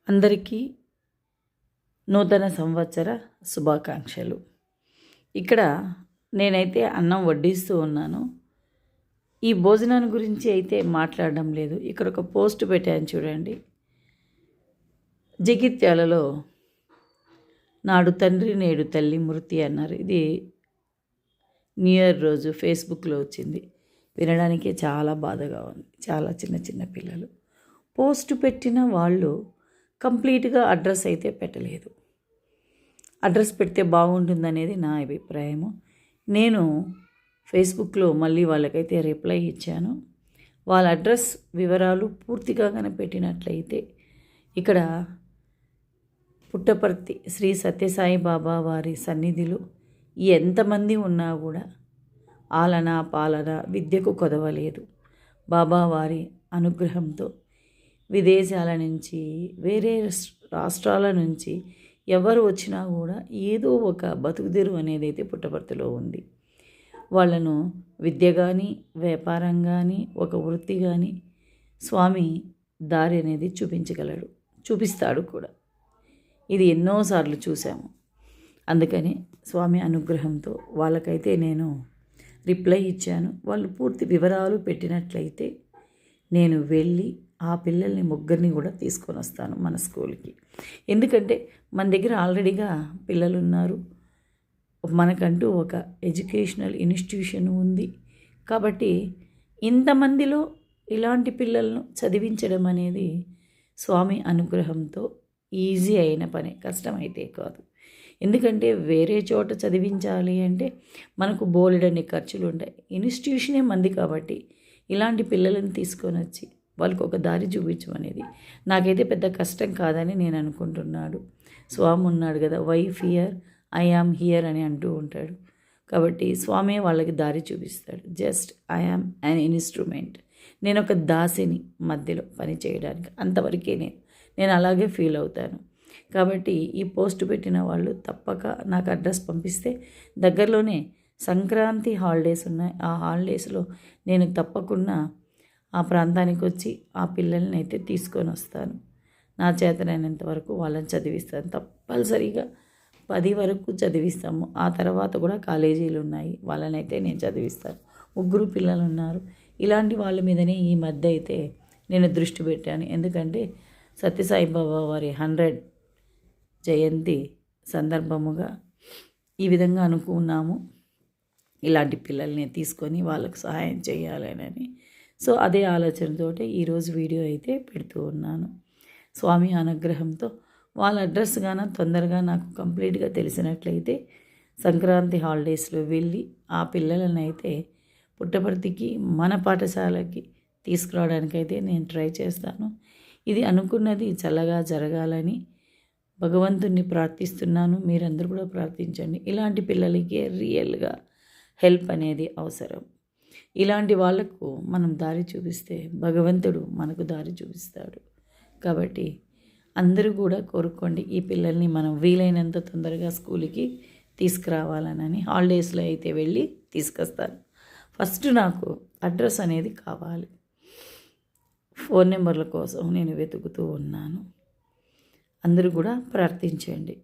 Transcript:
అందరికీ నూతన సంవత్సర శుభాకాంక్షలు. ఇక్కడ నేనైతే అన్నం వడ్డిస్తూ ఉన్నాను. ఈ భోజనాన్ని గురించి అయితే మాట్లాడడం లేదు. ఇక్కడ ఒక పోస్ట్ పెట్టాను చూడండి. జగిత్యాలలో నాడు తండ్రి నేడు తల్లి మృతి అన్నారు. ఇది న్యూ ఇయర్ రోజు ఫేస్బుక్లో వచ్చింది. వినడానికే చాలా బాధగా ఉంది. చాలా చిన్న చిన్న పిల్లలు పోస్ట్ పెట్టిన వాళ్ళు కంప్లీట్గా అడ్రస్ అయితే పెట్టలేదు. అడ్రస్ పెడితే బాగుంటుందనేది నా అభిప్రాయము. నేను ఫేస్బుక్లో మళ్ళీ వాళ్ళకైతే రిప్లై ఇచ్చాను. వాళ్ళ అడ్రస్ వివరాలు పూర్తిగా కనిపెట్టినట్లయితే ఇక్కడ పుట్టపర్తి శ్రీ సత్యసాయి బాబా వారి సన్నిధిలో ఎంతమంది ఉన్నా కూడా ఆలన పాలన విద్యకు కొదవలేదు. బాబా వారి అనుగ్రహంతో విదేశాల నుంచి వేరే రాష్ట్రాల నుంచి ఎవరు వచ్చినా కూడా ఏదో ఒక బతుకుదెరు అనేది అయితే పుట్టపర్తిలో ఉంది. వాళ్ళను విద్య కానీ వ్యాపారం కానీ ఒక వృత్తి కానీ స్వామి దారి అనేది చూపించగలడు, చూపిస్తాడు కూడా. ఇది ఎన్నోసార్లు చూసాము. అందుకని స్వామి అనుగ్రహంతో వాళ్ళకైతే నేను రిప్లై ఇచ్చాను. వాళ్ళు పూర్తి వివరాలు పెట్టినట్లయితే నేను వెళ్ళి ఆ పిల్లల్ని ముగ్గురిని కూడా తీసుకొని వస్తాను మన స్కూల్కి. ఎందుకంటే మన దగ్గర ఆల్రెడీగా పిల్లలు ఉన్నారు, మనకంటూ ఒక ఎడ్యుకేషనల్ ఇన్స్టిట్యూషన్ ఉంది. కాబట్టి ఇంతమందిలో ఇలాంటి పిల్లలను చదివించడం అనేది స్వామి అనుగ్రహంతో ఈజీ అయిన పని, కష్టమైతే కాదు. ఎందుకంటే వేరే చోట చదివించాలి అంటే మనకు బోలెడన్ని ఖర్చులు ఉంటాయి. ఇన్స్టిట్యూషనే మంది కాబట్టి ఇలాంటి పిల్లలను తీసుకొని వచ్చి వాళ్ళకు ఒక దారి చూపించమనేది నాకైతే పెద్ద కష్టం కాదని నేను అనుకుంటున్నాడు. స్వామి ఉన్నాడు కదా, why fear, I am here అని అంటూ ఉంటాడు. కాబట్టి స్వామి వాళ్ళకి దారి చూపిస్తాడు. Just I am an instrument. నేను ఒక దాసిని మధ్యలో పని చేయడానికి, అంతవరకే నేను అలాగే ఫీల్ అవుతాను. కాబట్టి ఈ పోస్ట్ పెట్టిన వాళ్ళు తప్పక నాకు అడ్రస్ పంపిస్తే దగ్గరలోనే సంక్రాంతి హాలిడేస్ ఉన్నాయి. ఆ హాలిడేస్లో నేను తప్పకుండా ఆ ప్రాంతానికి వచ్చి ఆ పిల్లల్ని అయితే తీసుకొని వస్తాను. నా చేతనైనంత వరకు వాళ్ళని చదివిస్తాను. తప్పనిసరిగా 10 వరకు చదివిస్తాము. ఆ తర్వాత కూడా కాలేజీలు ఉన్నాయి, వాళ్ళనైతే నేను చదివిస్తాను. 3 పిల్లలు ఉన్నారు. ఇలాంటి వాళ్ళ మీదనే ఈ మధ్య అయితే నేను దృష్టి పెట్టాను. ఎందుకంటే సత్యసాయి బాబా వారి 100 జయంతి సందర్భముగా ఈ విధంగా అనుకున్నాము, ఇలాంటి పిల్లల్ని తీసుకొని వాళ్ళకు సహాయం చేయాలని. సో అదే ఆలోచనతోటి ఈరోజు వీడియో అయితే పెడుతూ ఉన్నాను. స్వామి అనుగ్రహంతో వాళ్ళ అడ్రస్ గాన తొందరగా నాకు కంప్లీట్గా తెలిసినట్లయితే సంక్రాంతి హాలిడేస్లో వెళ్ళి ఆ పిల్లలను అయితే పుట్టపర్తికి మన పాఠశాలకి తీసుకురావడానికైతే నేను ట్రై చేస్తాను. ఇది అనుకున్నది చల్లగా జరగాలని భగవంతుణ్ణి ప్రార్థిస్తున్నాను. మీరందరూ కూడా ప్రార్థించండి. ఇలాంటి పిల్లలకి రియల్గా హెల్ప్ అనేది అవసరం. ఇలాంటి వాళ్లకు మనం దారి చూపిస్తే భగవంతుడు మనకు దారి చూపిస్తాడు. కాబట్టి అందరూ కూడా కోరుకోండి, ఈ పిల్లల్ని మనం వీలైనంత తొందరగా స్కూల్కి తీసుకురావాలని. హాలిడేస్లో అయితే వెళ్ళి తీసుకొస్తాను. ఫస్ట్ నాకు అడ్రస్ అనేది కావాలి. ఫోన్ నెంబర్ల కోసం నేను వెతుకుతూ ఉన్నాను. అందరూ కూడా ప్రార్థించండి.